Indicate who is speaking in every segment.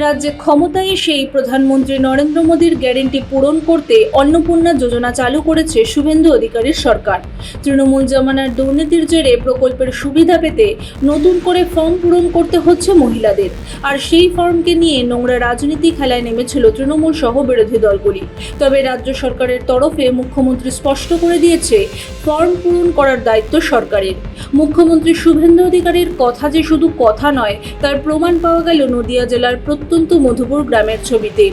Speaker 1: রাজ্যে ক্ষমতায় এসেই প্রধানমন্ত্রী নরেন্দ্র মোদীর গ্যারেন্টি পূরণ করতে অন্নপূর্ণা যোজনা চালু করেছে শুভেন্দু অধিকারীর সরকার। তৃণমূল জমানার দুর্নীতির জেরে প্রকল্পের সুবিধা পেতে নতুন করে ফর্ম পূরণ করতে হচ্ছে মহিলাদের, আর সেই ফর্মকে নিয়ে নোংরা রাজনীতি খেলায় নেমেছিল তৃণমূল সহ বিরোধী দলগুলি। তবে রাজ্য সরকারের তরফে মুখ্যমন্ত্রী স্পষ্ট করে দিয়েছে, ফর্ম পূরণ করার দায়িত্ব সরকারের। মুখ্যমন্ত্রী শুভেন্দু অধিকারীর কথা যে শুধু কথা নয়, তার প্রমাণ পাওয়া গেল নদিয়া জেলার প্রত্যন্ত মধুপুর গ্রামের ছবিতে।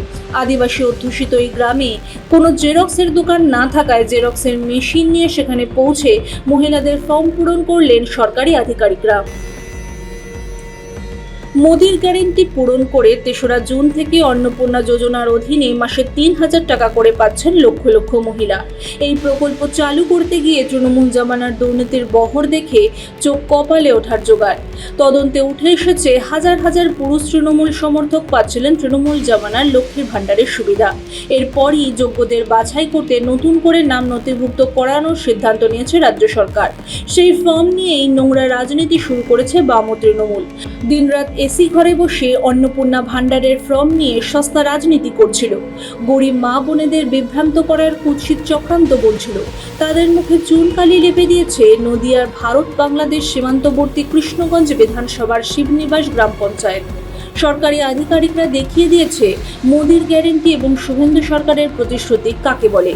Speaker 1: আদিবাসী অধ্যুষিত এই গ্রামে কোনো জেরক্সের দোকান না থাকায় জেরক্সের মেশিন নিয়ে সেখানে পৌঁছে মহিলাদের ফর্ম পূরণ করলেন সরকারি আধিকারিকরা। মোদির গ্যারেন্টি পূরণ করে ৩রা জুন থেকে অন্নপূর্ণা যোজনার অধীনে মাসে ৩,০০০ টাকা করে পাচ্ছেন লক্ষ লক্ষ মহিলা। এই প্রকল্প চালু করতে গিয়ে তৃণমূল জমানার দুর্নীতির বহর দেখে চোখ কপালে ওঠার জোগাড়। তদন্তে উঠে এসেছে হাজার হাজার পুরুষ তৃণমূল সমর্থক পাচ্ছিলেন তৃণমূল জমানার লক্ষ্মীর ভাণ্ডারের সুবিধা। এরপরই যোগ্যদের বাছাই করতে নতুন করে নাম নথিভুক্ত করানোর সিদ্ধান্ত নিয়েছে রাজ্য সরকার। সেই ফর্ম নিয়েই নোংরা রাজনীতি শুরু করেছে বাম তৃণমূল। দিনরাত এসি ঘরে বসে অন্নপূর্ণা ভাণ্ডারের ফর্ম নিয়ে সস্তা রাজনীতি করছিল। গরিব মা বোনেদের বিভ্রান্ত করার কুৎসিত চক্রান্ত বলছিল। তাদের মুখে চুনকালি লেপে দিয়েছে নদিয়ার ভারত বাংলাদেশ সীমান্তবর্তী কৃষ্ণগঞ্জ বিধানসভার শিবনিবাস গ্রাম পঞ্চায়েত। সরকারি আধিকারিকরা দেখিয়ে দিয়েছে মোদির গ্যারেন্টি এবং শুভেন্দু সরকারের প্রতিশ্রুতি কাকে বলে।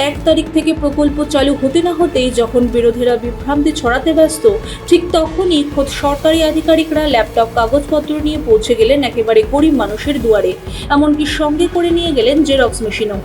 Speaker 1: ১ তারিখ থেকে প্রকল্প চালু হতে না হতেই যখন বিরোধীরা বিভ্রান্তি ছড়াতে ব্যস্ত, ঠিক তখনই খোদ সরকারি আধিকারিকরা ল্যাপটপ কাগজপত্র নিয়ে পৌঁছে গেলেন একেবারে গরিব মানুষের দুয়ারে। এমনকি সঙ্গে করে নিয়ে গেলেন জেরক্স মেশিনও।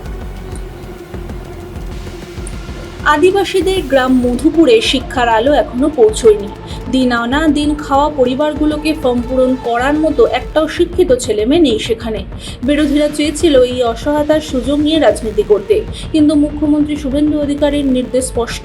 Speaker 1: আদিবাসীদের গ্রাম মধুপুরে শিক্ষার আলো এখনো পৌঁছয়নি। দিন আনা দিন খাওয়া পরিবারগুলোকে ফর্ম পূরণ করার মতো একটাও শিক্ষিত ছেলেমেয়ে নেই সেখানে। বিরোধীরা চেয়েছিল এই অসহায়তার সুযোগ নিয়ে রাজনীতি করতে, কিন্তু মুখ্যমন্ত্রী শুভেন্দু অধিকারীর নির্দেশ স্পষ্ট,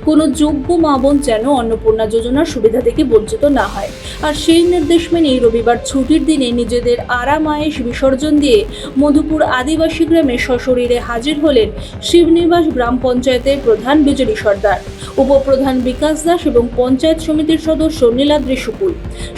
Speaker 1: কোনো যোগ্য মা বোন যেন অন্নপূর্ণা যোজনার সুবিধা থেকে বঞ্চিত না হয়। আর সেই নির্দেশ মেনেই রবিবার ছুটির দিনে নিজেদের আরাম আয়েশ বিসর্জন দিয়ে মধুপুর আদিবাসী গ্রামে সশরীরে হাজির হলেন শিবনিবাস গ্রাম পঞ্চায়েতের প্রধান বিজলি সর্দার, উপপ্রধান বিকাশ দাস এবং পঞ্চায়েত সমিতির সদস্য নীলাদ্রি শুকুল।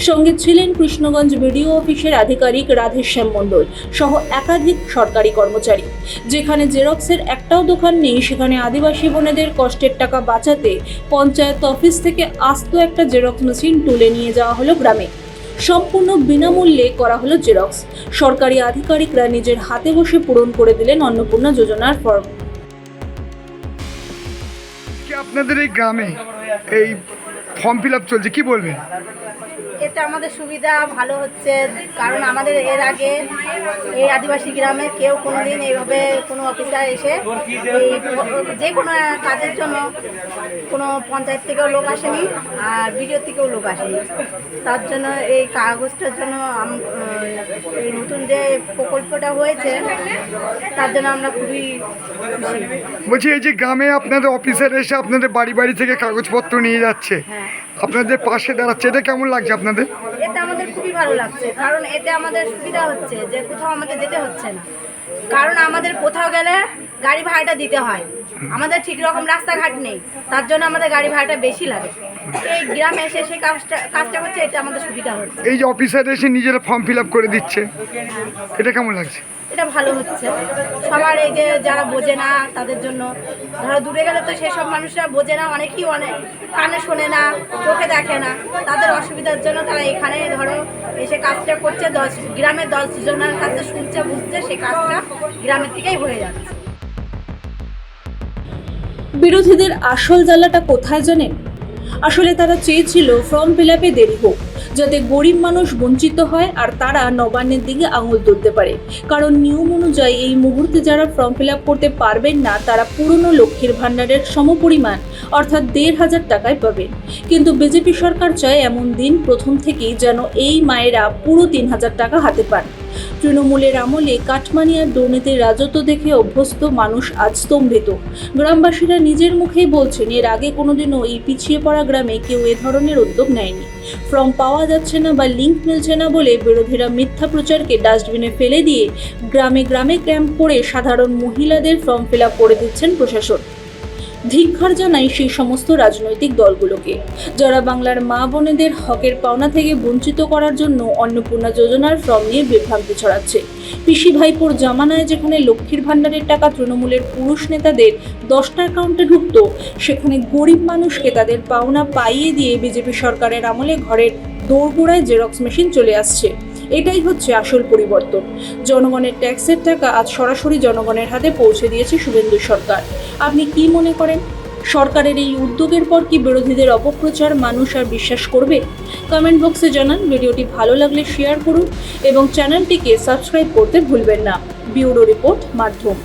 Speaker 1: সঙ্গে ছিলেন কৃষ্ণগঞ্জ বিডিও অফিসের আধিকারিক রাধেশ্যাম মণ্ডল সহ একাধিক সরকারি কর্মচারী। যেখানে জেরক্সের একটাও দোকান নেই, সেখানে আদিবাসী বোনেদের কষ্টের টাকা বাঁচাতে পঞ্চায়েত অফিস থেকে আস্ত একটা জেরক্স মেশিন তুলে নিয়ে যাওয়া হলো গ্রামে। সম্পূর্ণ বিনামূল্যে করা হলো জেরক্স। সরকারি আধিকারিকরা নিজের হাতে বসে পূরণ করে দিলেন অন্নপূর্ণা যোজনার ফর্ম।
Speaker 2: আপনাদের এই গ্রামে এই ফর্ম ফিল আপ চলছে, কি বলবেন?
Speaker 3: এটা আমাদের সুবিধা ভালো হচ্ছে, কারণ আমাদের এর আগে এই আদিবাসী গ্রামে কেউ কোনোদিন এইভাবে কোনো অফিসার এসে যে কোনো কাজের জন্য কোনো পঞ্চায়েত থেকেও লোক আসেনি আর বিডিও থেকেও লোক আসেনি। তার জন্য এই কাগজটার জন্য এই নতুন যে প্রকল্পটা হয়েছে তার জন্য আমরা খুবই খুশি।
Speaker 2: বলছি, এই যে গ্রামে আপনাদের অফিসার এসে আপনাদের বাড়ি বাড়ি থেকে কাগজপত্র নিয়ে যাচ্ছে,
Speaker 3: হ্যাঁ,
Speaker 2: আপনাদের পাশে দাঁড়াচ্ছে, এটা কেমন লাগছে আপনাদের?
Speaker 3: এতে আমাদের খুবই ভালো লাগছে, কারণ এতে আমাদের সুবিধা হচ্ছে যে কোথাও আমাদের যেতে হচ্ছে না। কারণ আমাদের কোথাও গেলে গাড়ি ভাড়াটা দিতে হয়, আমাদের ঠিক রকম রাস্তাঘাট নেই, তার জন্য আমাদের গাড়ি ভাড়াটা বেশি লাগে। এই গ্রামে এসে সেই কাজটা হচ্ছে, এটা আমাদের সুবিধা হচ্ছে।
Speaker 2: এই যে অফিসার এসে নিজেরা ফর্ম ফিল আপ করে দিচ্ছে, এটা কেমন লাগছে?
Speaker 3: এটা ভালো হচ্ছে সবার, এই যে যারা বোঝে না তাদের জন্য। ধরো দূরে গেলে তো সেসব মানুষরা বোঝে না, অনেকেই অনেক কানে শোনে না, চোখে দেখে না, তাদের অসুবিধার জন্য তারা এখানে ধরো এসে কাজটা করছে। গ্রামের 10 জনের কাছে শুনছে, বুঝছে, সেই কাজটা গ্রামের থেকেই হয়ে যাচ্ছে।
Speaker 1: বিরোধীদের আসল জ্বালাটা কোথায় জানেন? আসলে তারা চেয়েছিল ফর্ম ফিল আপে দেরি হোক, যাতে গরিব মানুষ বঞ্চিত হয় আর তারা নবান্নের দিকে আঙুল তুলতে পারে। কারণ নিয়ম অনুযায়ী এই মুহূর্তে যারা ফর্ম ফিল আপ করতে পারবেন না, তারা পুরনো লক্ষ্মীর ভাণ্ডারের সমপরিমাণ অর্থাৎ ১৫০০ টাকায় পাবেন। কিন্তু বিজেপি সরকার চায় এমন দিন প্রথম থেকেই যেন এই মায়েরা পুরো ৩,০০০ টাকা হাতে পান। তৃণমূলের আমলে কাটমানিয়ার দুর্নীতির রাজত্ব দেখে অভ্যস্ত মানুষ আজ স্তম্ভিত। গ্রামবাসীরা নিজের মুখেই বলছেন, এর আগে কোনোদিনও এই পিছিয়ে পড়া গ্রামে কেউ এ ধরনের উদ্যোগ নেয়নি। ফর্ম পাওয়া যাচ্ছে না বা লিঙ্ক মিলছে না বলে বিরোধীরা মিথ্যা প্রচারকে ডাস্টবিনে ফেলে দিয়ে গ্রামে গ্রামে ক্যাম্প করে সাধারণ মহিলাদের ফর্ম ফিল আপ করে দিচ্ছেন প্রশাসন। ধিক্কার জানাই সেই সমস্ত রাজনৈতিক দলগুলোকে যারা বাংলার মা বোনেদের হকের পাওনা থেকে বঞ্চিত করার জন্য অন্নপূর্ণা যোজনার ফর্ম নিয়ে বিভ্রান্তি ছড়াচ্ছে। পিসি ভাইপোর জামানায় যেখানে লক্ষ্মীর ভাণ্ডারের টাকা তৃণমূলের পুরুষ নেতাদের 10টা অ্যাকাউন্টে ঢুকত, সেখানে গরিব মানুষকে তাদের পাওনা পাইয়ে দিয়ে বিজেপি সরকারের আমলে ঘরের দোরগোড়ায় জেরক্স মেশিন চলে আসছে। এটাই হচ্ছে আসল পরিবর্তন। জনগণের ট্যাক্সের টাকা আজ সরাসরি জনগণের হাতে পৌঁছে দিয়েছে শুভেন্দু সরকার। আপনি কি মনে করেন, সরকারের এই উদ্যোগের পর কি বিরোধীদের অপপ্রচার মানুষ আর বিশ্বাস করবে? কমেন্ট বক্সে জানান। ভিডিওটি ভালো লাগলে শেয়ার করুন এবং চ্যানেলটিকে সাবস্ক্রাইব করতে ভুলবেন না। ব্যুরো রিপোর্ট, মাধ্যম।